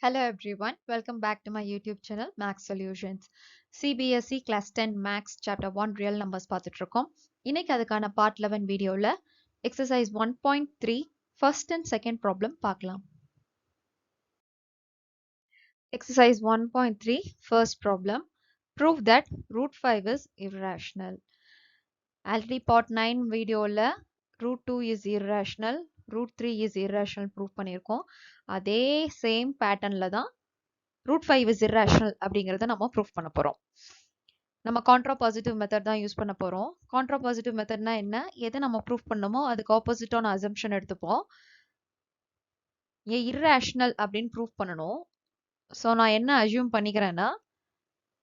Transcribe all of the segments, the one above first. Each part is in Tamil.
Hello everyone, welcome back to my YouTube channel Max Solutions. CBSE Class 10 Max Chapter 1 Real Numbers பார்த்துட்டு இருக்கோம். இன்னைக்கு அதுக்கான Part 11 வீடியோல Exercise 1.3 First and Second Problem பார்க்கலாம். Exercise 1.3 First Problem. Prove that root 5 is irrational. Already Part 9 வீடியோல root 2 is irrational, root 3 is irrational prove பண்ணியிருக்கோம். அதே same patternல தான் root 5 is irrational அப்படிங்கறத நம்ம ப்ரூஃப் பண்ண போறோம். நம்ம கான்ட்ராபாசிட்டிவ் மெத்தட் தான் யூஸ் பண்ண போறோம். கான்ட்ராபாசிட்டிவ் மெத்தட்னா என்ன? எதை நம்ம ப்ரூஃப் பண்ணணுமோ அதுக்கு ஆப்போசிட்டான அசம்ப்ஷன் எடுத்துப்போம். irrational அப்படின்னு ப்ரூஃப் பண்ணணும். ஸோ நான் என்ன அசியூம் பண்ணிக்கிறேன்னா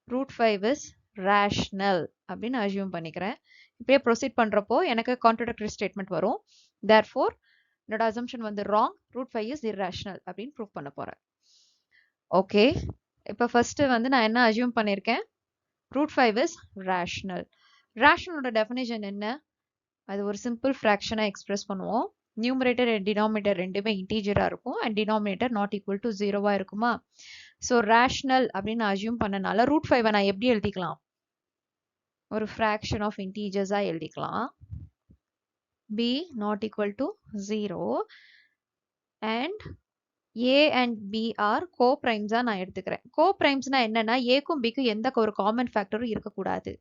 root 5 is rational அப்படின்னு அசியூம் பண்ணிக்கிறேன். இப்படியே ப்ரொசீட் பண்றப்போ எனக்கு கான்ட்ரடிக்டரி ஸ்டேட்மெண்ட் வரும். therefore என்னோட அசம்ப்ஷன் வந்து wrong, root 5 is irrational அப்படின்னு ப்ரூஃப் பண்ண போறேன். ஓகே, இப்போ ஃபர்ஸ்ட் வந்து நான் என்ன அசியூம் பண்ணியிருக்கேன்? root 5 is rational. rationalோட டெஃபினேஷன் என்ன? அது ஒரு சிம்பிள் ஃப்ராக்ஷனை எக்ஸ்பிரஸ் பண்ணுவோம். நியூமரேட்டர் அண்ட் டினாமினேட்டர் ரெண்டுமே இன்டீஜரா இருக்கும் and denominator not equal to ஜீரோவா இருக்குமா? ஸோ ரேஷனல் அப்படின்னு அசியூம் பண்ணனால ரூட் 5 நான் எப்படி எழுதிக்கலாம்? ஒரு ஃப்ராக்ஷன் ஆஃப் இன்டீஜர்ஸா எழுதிக்கலாம். b not equal to 0 and a and b are co-primes நான் எடுத்துக்கிறேன். co-primesனா என்னன்னா ஏக்கும் பிக்கும் எந்த ஒரு காமன் ஃபேக்டரும் இருக்கக்கூடாது.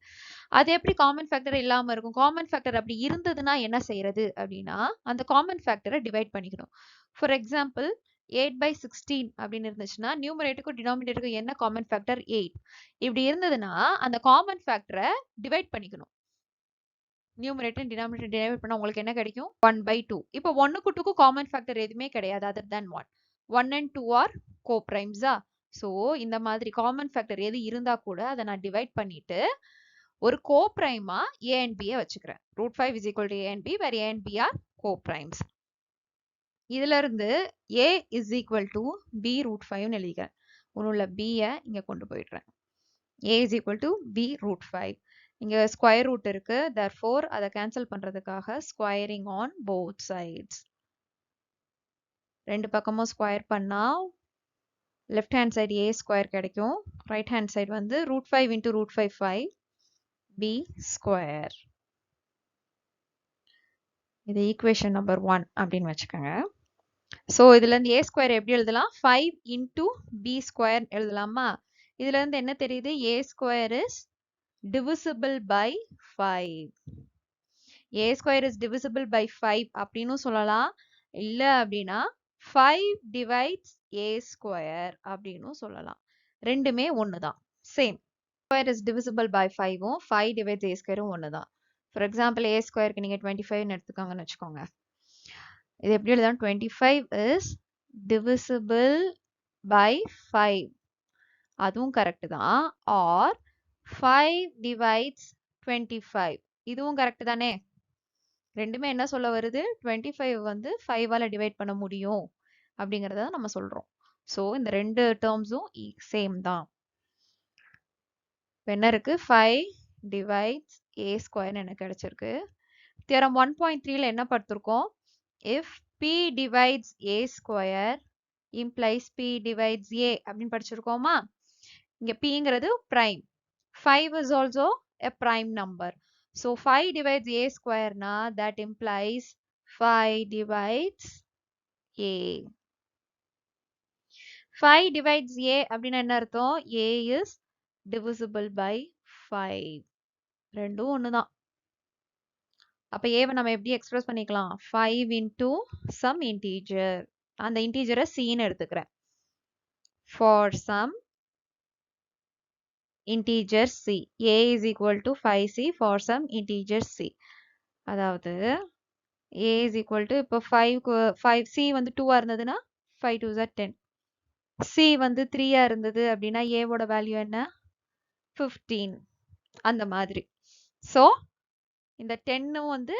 அது எப்படி காமன் ஃபேக்டர் இல்லாம இருக்கும்? காமன் ஃபேக்டர் அப்படி இருந்ததுன்னா என்ன செய்யறது அப்படின்னா அந்த காமன் ஃபேக்டரை டிவைட் பண்ணிக்கணும். ஃபார் எக்ஸாம்பிள் 8/16 அப்படின்னு இருந்துச்சுன்னா நியூமரேட்டருக்கும் டினாமினேட்டருக்கும் என்ன காமன் ஃபேக்டர்? 8. இப்படி இருந்ததுன்னா அந்த காமன் ஃபேக்டரை டிவைட் பண்ணிக்கணும். நியூமரேட்டர் டினாமினேட்டர் டிவைட் பண்ணா உங்களுக்கு என்ன கிடைக்கும்? 1/2. இப்போ 1க்கு 2க்கு காமன் ஃபேக்டர் எதுவுமே கிடையாது அதர் than 1. 1 and 2 are co-primesா? ஸோ இந்த மாதிரி காமன் ஃபேக்டர் எது இருந்தா கூட அதை நான் டிவைட் பண்ணிட்டு ஒரு co-prime-ஆ a and b வச்சுக்கிறேன். root 5 is equal to a and b where a and b are co-primes. இதுல இருந்து a is equal to b root 5 எழுதிக்கிறேன். உள்ள b இங்க கொண்டு போயிடுறேன். a is equal to b root 5. இங்க ஸ்கொயர் ரூட் இருக்கு, therefore அதை கேன்சல் பண்றதுக்காக ஸ்கொயரிங் ஆன் போத் சைட்ஸ். ரெண்டு பக்கமும் ஸ்கொயர் பண்ணா left hand side a square கிடைக்கும், ரைட் ஹேண்ட் சைடு வந்து root 5 into root 5 5 b square. இது ஈக்குவேஷன் நம்பர் 1 அப்படின்னு வச்சுக்கோங்க. ஸோ இதுல இருந்து a ஸ்கொயர் எப்படி எழுதலாம்? 5 into b ஸ்கொயர் எழுதலாமா? இதுல இருந்து என்ன தெரியுது? a square is divisible by 5. a square is divisible by 5 அப்படின்னு சொல்லலாம். இல்ல அப்படின்னா 5 divides a square அப்படின்னு சொல்லலாம். ரெண்டுமே ஒண்ணுதான், same. square is divisible by 5ம் 5 divides a squareம் ஒண்ணுதான். ஃபார் எக்ஸாம்பிள் a ஸ்கொயருக்கு நீங்க 25 எடுத்துக்கோங்கன்னு வச்சுக்கோங்க. இது எப்படி எழுதலாம்? 25 is divisible by 5. அதுவும் கரெக்ட் தான். Or 5 divides 25. இதுவும் கரெக்ட் தானே? ரெண்டுமே என்ன சொல்ல வருது? 25 வந்து 5ஆல டிவைட் பண்ண முடியும் அப்படிங்கறத நம்ம சொல்றோம். சோ இந்த ரெண்டு டேர்ம்ஸும் சேம் தான். என்ன இருக்கு? 5 divides a square எனக்கு கிடைச்சிருக்கு. தியரம் 1.3ல என்ன படிச்சிருக்கோம்? if p divides a square implies p divides a அப்படின்னு படிச்சிருக்கோமா? இங்க pங்கிறது prime. 5 is also a prime number. So 5 divides a square na that implies 5 divides a. 5 divides a அப்படின்னா என்ன அர்த்தம்? a is divisible by 5. ரெண்டும் ஒண்ணுதான். அப்ப a நம்ம எப்படி எக்ஸ்பிரஸ் பண்ணிக்கலாம்? 5 into some integer. அந்த இன்டீஜரை cன்னு எடுத்துக்கிறேன். For some integer c. a is equal to 5c for some integer c. அதாவது a is equal to இப்போ 5c வந்து 2 இருந்ததுன்னா 5 2s are 10. c வந்து 3 இருந்தது அப்படின்னா a ஓட வேல்யூ என்ன? 15. அந்த மாதிரி. ஸோ இந்த 10 வந்து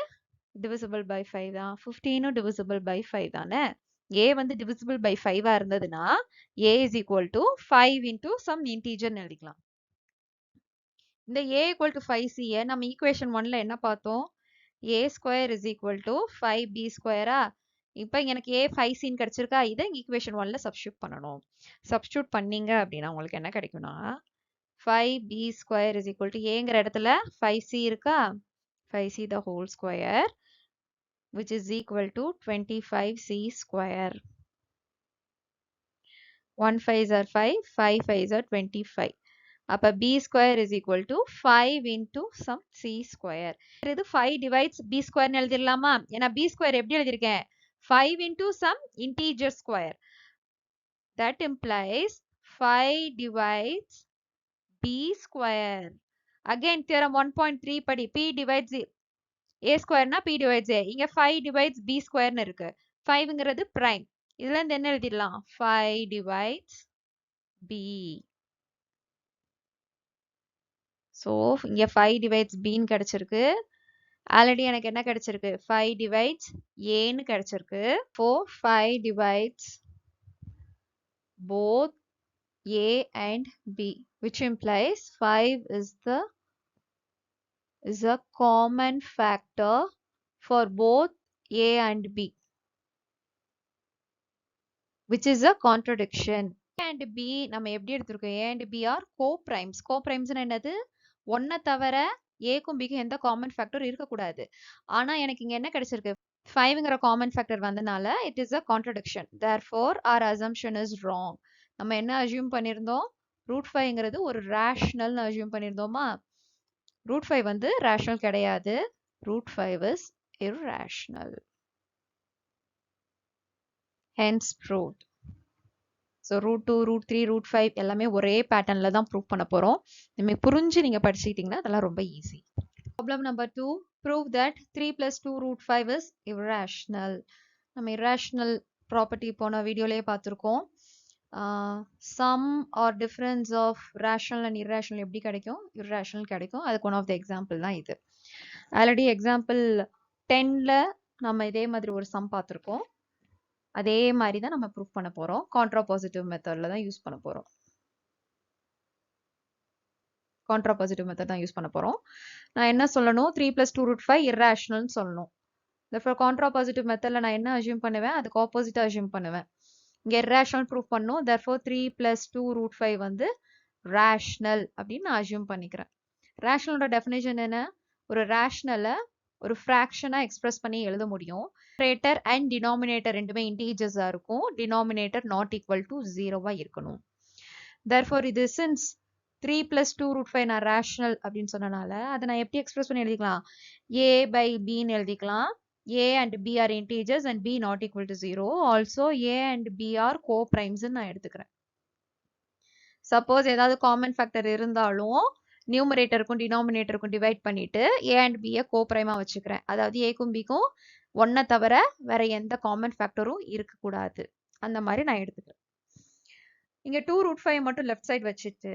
divisible by 5 தான், 15 divisible by 5 தானே? a வந்து divisible by 5 இருந்ததுன்னா a is equal to 5 into some integer எழுதிக்கலாம். இந்த a equal to 5c நம்ம ஈக்குவேஷன் 1ல என்ன பார்த்தோம்? a square is equal to 5b square. இப்போ எனக்கு a 5c கிடைச்சிருக்கா, இதை ஈக்குவேஷன் 1ல சப்ஸ்டியூட் பண்ணணும். சப்ஸ்டியூட் பண்ணீங்க அப்படின்னா உங்களுக்கு என்ன கிடைக்கும்னா 5b² is equal to aங்கிற இடத்துல 5c இருக்கா, 5c the whole square which is equal to 25c square. 1 5s are 5, 5 5s are 25. அப்ப b square is equal to 5 into some c square. இது 5 divides b square னு எழுதிடலாமா? ஏன்னா b square எப்படி எழுதியிருக்கேன்? 5 into some integer square. That implies 5 divides b square. Again theorem 1.3 படி p divides a square னா p divides a. இங்க 5 divides b square னு இருக்கு. 5ங்கிறது prime. இதுல இருந்து என்ன எழுதிடலாம்? 5 divides b. So இங்க 5 divides b ன்னு கிடைச்சிருக்கு. ஆல்ரெடி எனக்கு என்ன கிடைச்சிருக்கு? 5 divides a ன்னு கிடைச்சிருக்கு. 5 divides both a and b, which implies 5 is a common factor for both a and b, which is a contradiction. A and b நம்ம எப்படி எடுத்திருக்கோம்? a and b are co-primes. Co-primes என்னது? ஒன்ன தவிர ஏக்கும் பிக்கும் எந்த காமன் ஃபேக்டர் இருக்கக்கூடாது. ஆனா எனக்கு இங்க என்ன கிடைச்சிருக்கு? 5ங்கிற காமன் ஃபேக்டர் வந்தனால it is a contradiction. Therefore our assumption is wrong. நம்ம என்ன அசியூம் பண்ணியிருந்தோம்? √5ங்கிறது ஒரு ரேஷனல் அசியூம் பண்ணியிருந்தோமா? √5 வந்து ரேஷனல் கிடையாது. √5 is irrational. Hence proved. So √2, √3, √5 எல்லாமே ஒரே பேட்டர்ன்ல தான் ப்ரூவ் பண்ண போறோம். நீங்க புரிஞ்சு நீங்க படிச்சிட்டீங்கன்னா அதெல்லாம் ரொம்ப easy. Problem number 2. Prove that 3 plus 2 √5 is irrational. நம்ம irrational property போன வீடியோலயே பார்த்திருக்கோம். Sum or difference of rational and irrational எப்படி கிடைக்கும்? Irrational கிடைக்கும். அதுக்கு one of the example தான் இது. ஆல்ரெடி எக்ஸாம்பிள் 10ல நம்ம இதே மாதிரி ஒரு சம் பார்த்திருக்கோம். அதே மாதிரி தான் நம்ம ப்ரூவ் பண்ண போறோம். கான்ட்ராபாசிட்டிவ் மெத்தட்ல தான் யூஸ் பண்ண போறோம். கான்ட்ராபாசிட்டிவ் மெத்தட் தான் யூஸ் பண்ண போறோம். நான் என்ன சொல்லணும்? 3 plus 2 √5 irrational சொல்லணும். therefore கான்ட்ராபாசிட்டிவ் மெத்தட்ல நான் என்ன அசியூம் பண்ணுவேன்? அதுக்கு ஆப்போசிட்டா அசியூம் பண்ணுவேன். இங்க irrational ப்ரூவ் பண்ணணும். therefore 3 plus 2 √5 வந்து rational அப்படின்னு நான் அசியூம் பண்ணிக்கிறேன். ரேஷனலோட டெஃபினேஷன் என்ன? ஒரு ரேஷனல ஒரு ஃப்ராக்ஷனா எக்ஸ்பிரஸ் பண்ணி எழுத முடியும். நியூமரேட்டர் அண்ட் டினாமினேட்டர் ரெண்டுமே இன்டிஜர்ஸா இருக்கும். டினாமினேட்டர் நாட் ஈக்குவல் டு 0வா இருக்கணும். therefore இது சின்ஸ் 3 plus 2 √5 நான் ரேஷனல் அப்படின்னு சொன்னனால அதை நான் எப்படி எக்ஸ்பிரஸ் பண்ணி எழுதிக்கலாம்? a by b ன்னு எழுதிக்கலாம். a and b are integers and b not equal to 0. also a and b are co-primes நான் எடுத்துக்கிறேன். சப்போஸ் ஏதாவது காமன் ஃபேக்டர் இருந்தாலும் நியூமரேட்டருக்கும் டினாமினேட்டருக்கும் டிவைட் பண்ணிட்டு a and b கோப்ரைமா வச்சுக்கிறேன். அதாவது ஏக்கும் பிக்கும் ஒன்ன தவிர வேற எந்த காமன் ஃபேக்டரும் இருக்கக்கூடாது. அந்த மாதிரி நான் எடுத்துக்கிறேன். இங்க 2 √5 மட்டும் லெஃப்ட் சைடு வச்சுட்டு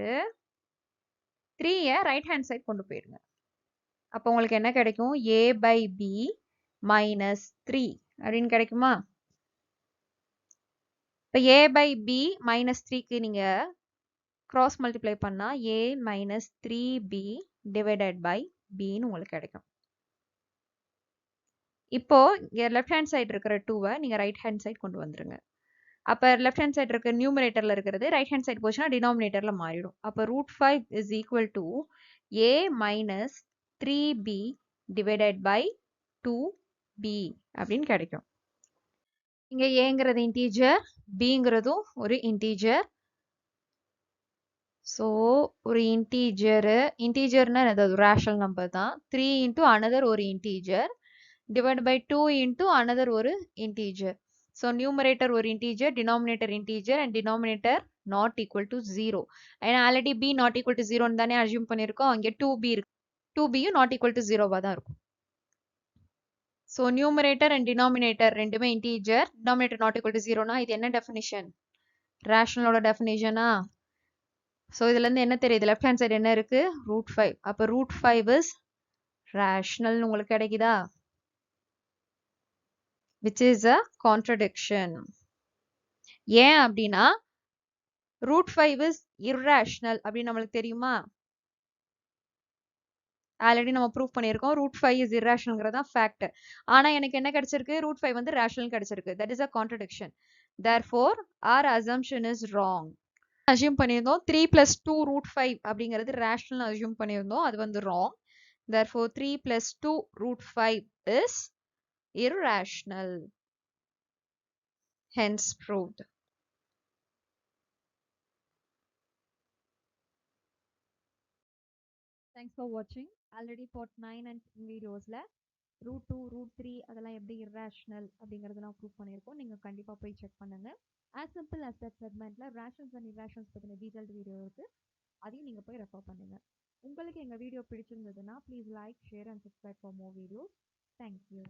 3 ரைட் ஹேண்ட் சைடு கொண்டு போயிருங்க. அப்போ உங்களுக்கு என்ன கிடைக்கும்? a by b minus 3 அப்படின்னு கிடைக்குமா? இப்போ a by b minus 3க்கு நீங்க cross multiply பண்ணா a minus 3b divided by b ன்னு உங்களுக்கு கிடைக்கும். இப்போ இங்க லெஃப்ட் ஹேண்ட் சைடு இருக்கிற 2வை நீங்க ரைட் ஹேண்ட் சைடு கொண்டு வந்துருங்க. அப்ப லெஃப்ட் ஹேண்ட் சைடு இருக்க நியூமரேட்டர்ல இருக்கிறது ரைட் ஹேண்ட் சைடு போச்சுன்னா டினாமினேட்டர்ல மாறிடும். அப்ப √5 is equal to a minus 3b divided by 2b அப்படின்னு கிடைக்கும். இங்க ஏங்கிறது இன்டீஜர், பிங்கிறதும் ஒரு இன்டீஜர். ஸோ ஒரு இன்டீஜர்னா அது ரேஷனல் நம்பர் தான். 3 into another ஒரு integer divided by 2 into another ஒரு இன்டீஜர். ஸோ நியூமரேட்டர் ஒரு integer, denominator integer and denominator not equal to 0. ஏன்னா already b not equal to 0 தானே அசியூம் பண்ணியிருக்கோம். அங்கே 2b இருக்கு. 2bயும் நாட் ஈக்குவல் டு 0வா தான் இருக்கும். ஸோ நியூமரேட்டர் அண்ட் டினாமினேட்டர் ரெண்டுமே integer, denominator not equal to 0னா இது என்ன டெஃபினிஷன்? ரேஷனலோட டெஃபினிஷனா? ஸோ இதுல இருந்து என்ன தெரியுது? லெஃப்ட் ஹேண்ட் சைடு என்ன இருக்கு? √5. அப்ப √5 இஸ் ரேஷனல் உங்களுக்கு கிடைக்குதா? which is a contradiction. ஏன் அப்படின்னா √5 is irrational அப்படின்னு நம்மளுக்கு தெரியுமா? ஆல்ரெடி நம்ம ப்ரூவ் பண்ணியிருக்கோம் ரூட் 5 இஸ் irrationalங்கிறது தான் ஃபேக்ட். ஆனா எனக்கு என்ன கிடைச்சிருக்கு ரூட் 5 வந்து ரேஷனல் கிடைச்சிருக்கு. That is a contradiction. therefore our assumption is wrong. Assume பண்ணியிருந்தோம் 3 plus 2 ரூட் 5 அப்படிங்கிறது ரேஷனல் அசியூம் பண்ணியிருந்தோம் அது வந்து wrong. therefore 3 plus 2 root 5 is irrational. Hence proved. Thanks for watching. Already part 9 and 10 videosல root 2 root 3 அதெல்லாம் எப்படி irrational அப்படிங்கறதெல்லாம் ப்ரூவ் பண்ணியிருக்கோம். நீங்க கண்டிப்பா போய் செக் பண்ணுங்க. as simple as that segmentல rationals and irrationals பத்தின டீடைல்டு வீடியோ இருக்கு. அதையும் நீங்க போய் ரெஃபர் பண்ணுங்க. உங்களுக்கு எங்க வீடியோ பிடிச்சிருந்ததுன்னா please like share and subscribe for more videos. Thank you.